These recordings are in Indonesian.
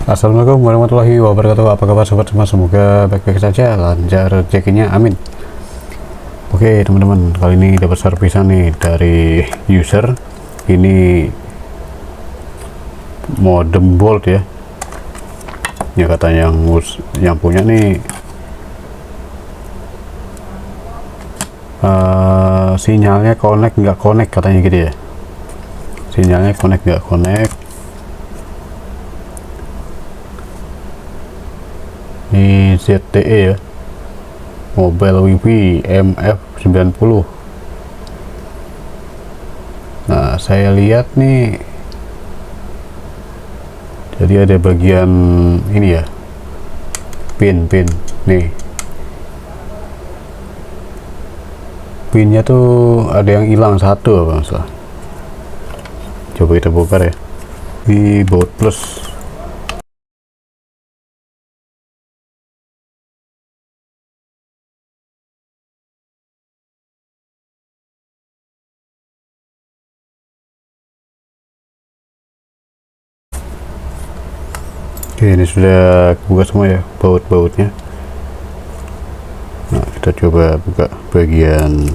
Assalamualaikum warahmatullahi wabarakatuh. Apa kabar sobat semua? Semoga baik-baik saja, lancar rezekinya, amin. Oke teman-teman, kali ini dapat servisan nih dari user. Ini modem Bolt ya. Ya katanya yang punya nih sinyalnya connect nggak connect katanya gitu ya. Sinyalnya connect nggak connect. Ini ZTE ya, Mobile WiFi MF90. Nah saya lihat nih, jadi ada bagian ini ya, pin nih, pinnya tuh ada yang hilang satu apa masalah. Coba kita bongkar ya, di baut plus. Oke, ini sudah buka semua ya baut-bautnya. Nah kita coba buka bagian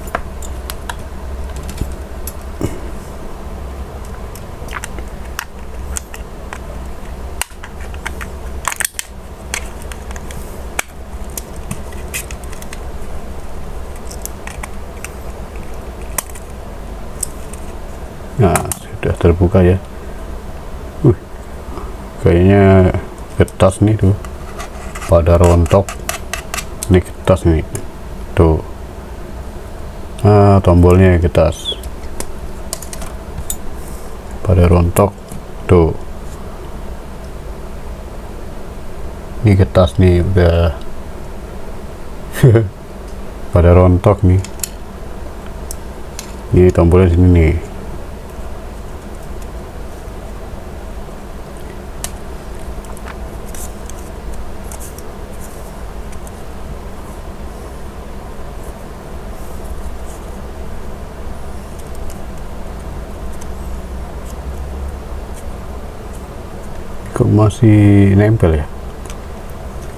nah sudah terbuka ya. Kayaknya kertas nih tuh pada rontok. Ini kertas nih tuh. Nah tombolnya kertas pada rontok tuh. Ini kertas nih udah pada rontok nih. Ini tombolnya sini nih. Kok masih nempel ya?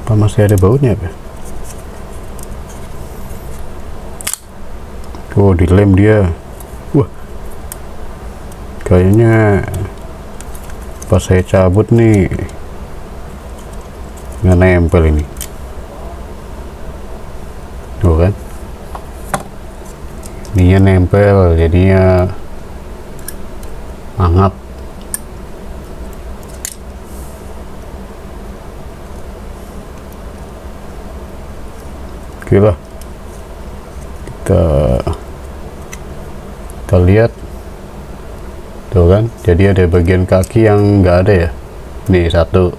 Apa masih ada bautnya apa? Oh dilem dia. Wah, kayaknya pas saya cabut nih nggak nempel ini. Tuh kan, ininya nempel, jadinya hangat. Oke lah, kita lihat tuh kan, jadi ada bagian kaki yang nggak ada ya. Nih satu,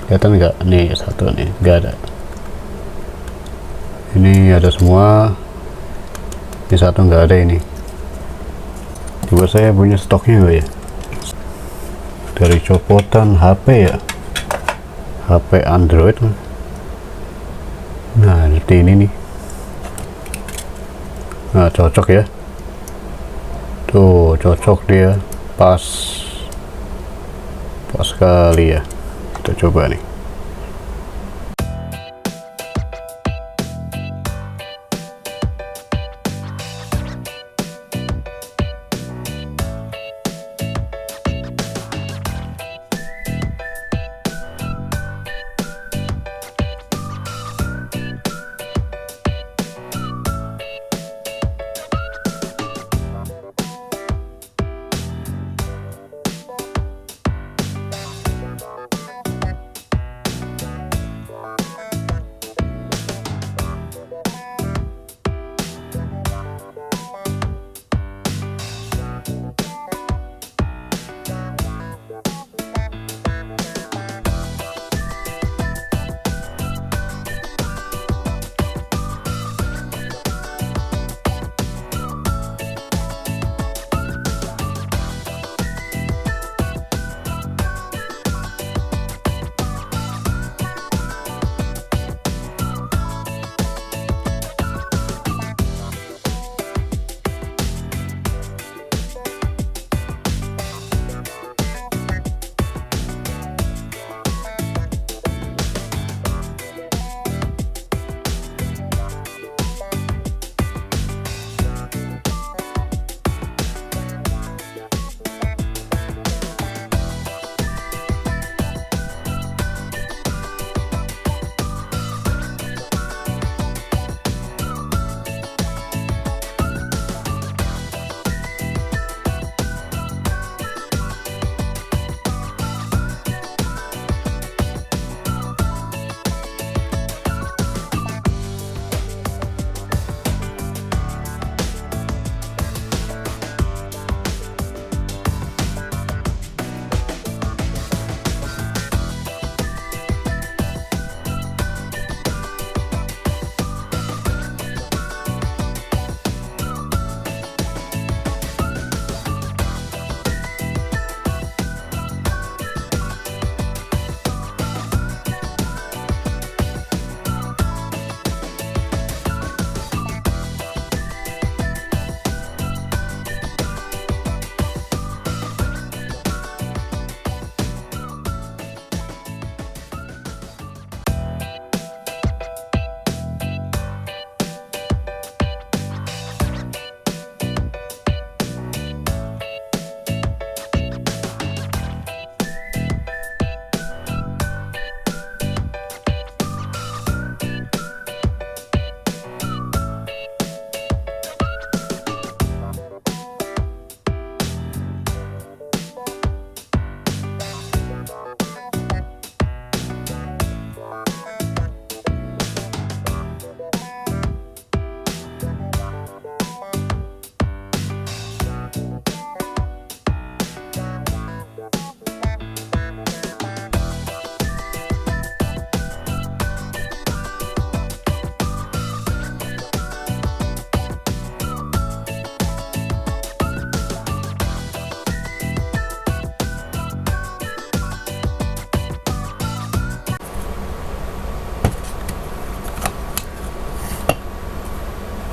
kelihatan nggak? Nih satu nih nggak ada. Ini ada semua, ini satu nggak ada. Ini coba saya punya stoknya nggak ya, dari copotan HP ya, HP Android. Nah seperti ini nih. Nah cocok ya, tuh cocok dia, pas sekali ya. Kita coba nih.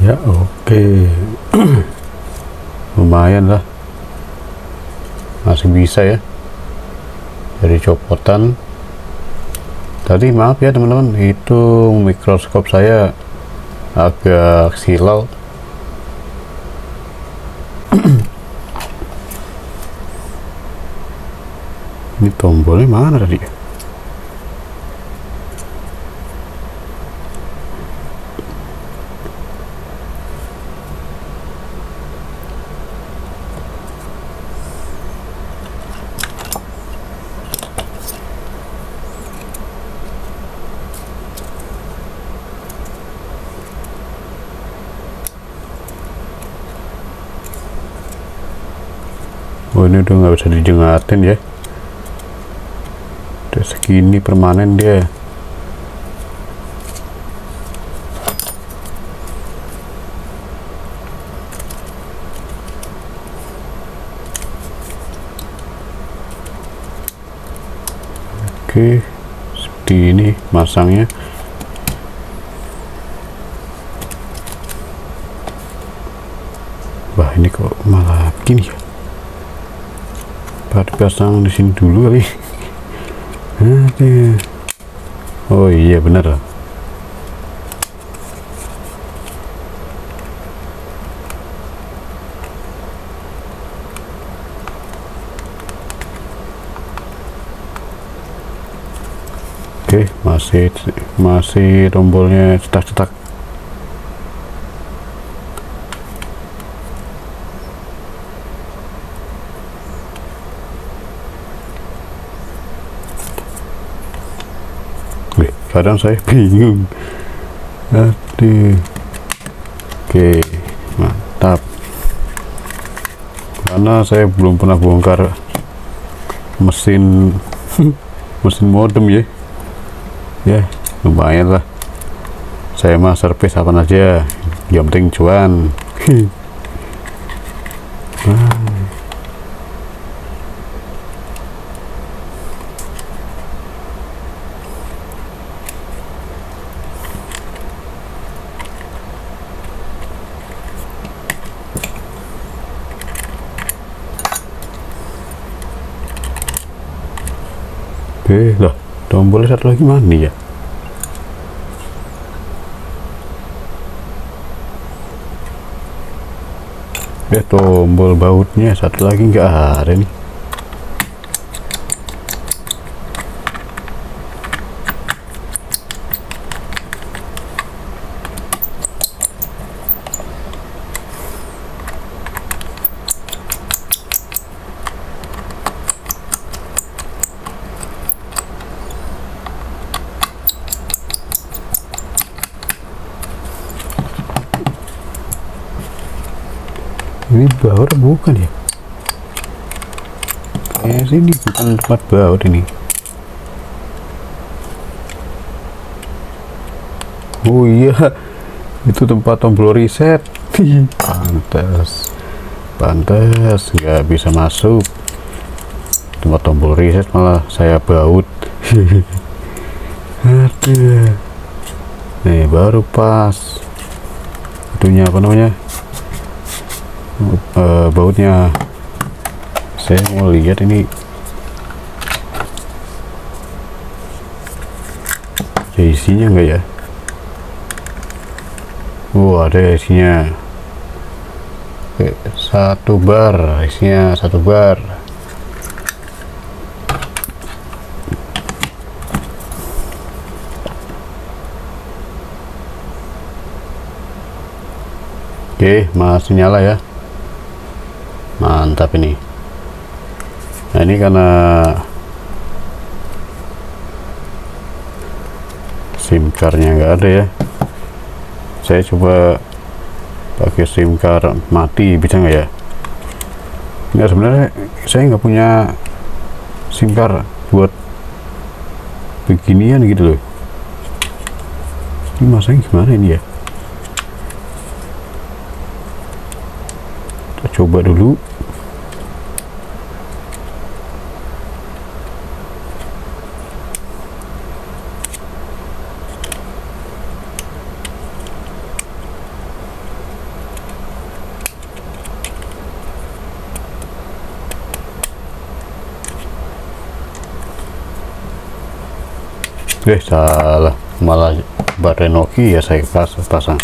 Ya oke. Lumayan lah, masih bisa ya dari copotan tadi. Maaf ya teman-teman, itu mikroskop saya agak silau. Ini tombolnya mana tadi ya? Oh, ini udah nggak bisa dijengatin ya, udah segini permanen dia. Oke, seperti ini masangnya. Wah, ini kok malah begini ya? Pasang di sini dulu kali. Oh iya bener. Oke, masih tombolnya cetak-cetak. Kadang saya bingung. Aduh. Oke, mantap. Karena saya belum pernah bongkar mesin mesin modem ya. Ya, lumayan lah. Saya mah servis apa aja, yang penting cuan. Oke lah, tombolnya satu lagi mana ya? Ya, tombol bautnya satu lagi nggak ada nih. Ini baut bukan ya? Sini bukan tempat baut ini. Oh iya, itu tempat tombol reset. Pantas nggak bisa masuk. Tempat tombol reset malah saya baut. Aduh. Nih baru pas. Itunya apa namanya? Bautnya. Saya mau lihat ini. Ya, isinya enggak ya? Ada isinya. Oke, 1 bar, isinya 1 bar. Oke, masih nyala ya. Mantap ini. Nah, ini karena SIM cardnya nggak ada ya, saya coba pakai SIM card mati, bisa nggak ya? Nggak, sebenarnya saya nggak punya SIM card buat beginian gitu loh. Ini masanya gimana ini ya? Kita coba dulu. Salah, malah baterai Nokia saya pasang.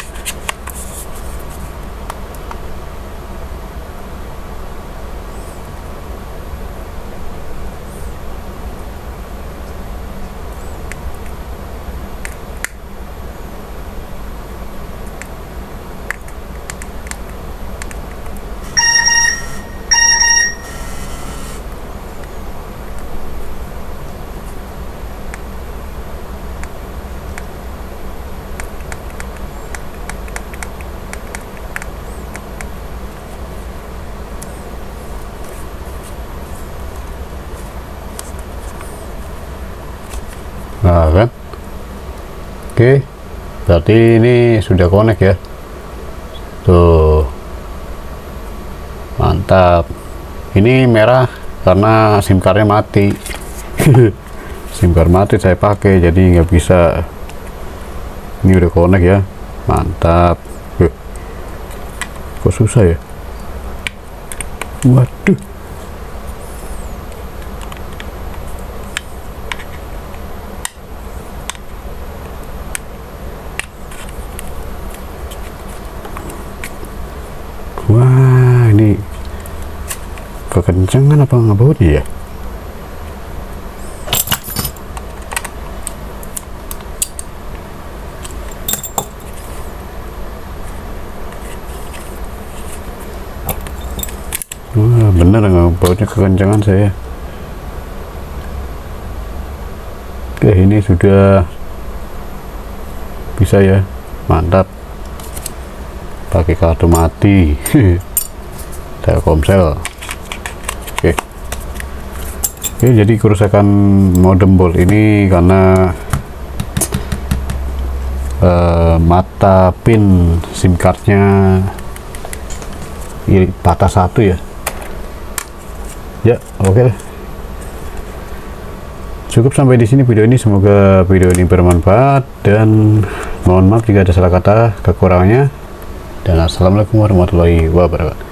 Nah kan, oke, berarti ini sudah connect ya. Tuh, mantap. Ini merah karena SIM cardnya mati. SIM card mati saya pakai, jadi nggak bisa. Ini udah connect ya, mantap. Kok susah ya? Waduh. Wah, ini kekencangan apa ngebautnya ya? Wah, bener ngebautnya kekencangan saya. Oke, ini sudah bisa ya, mantap. Pakai kartu mati. Telkomsel. Oke, jadi kerusakan modem bolt ini karena mata pin SIM cardnya patah satu ya. Oke. Cukup sampai di sini video ini. Semoga video ini bermanfaat dan mohon maaf jika ada salah kata kekurangannya. Dan assalamualaikum warahmatullahi wabarakatuh.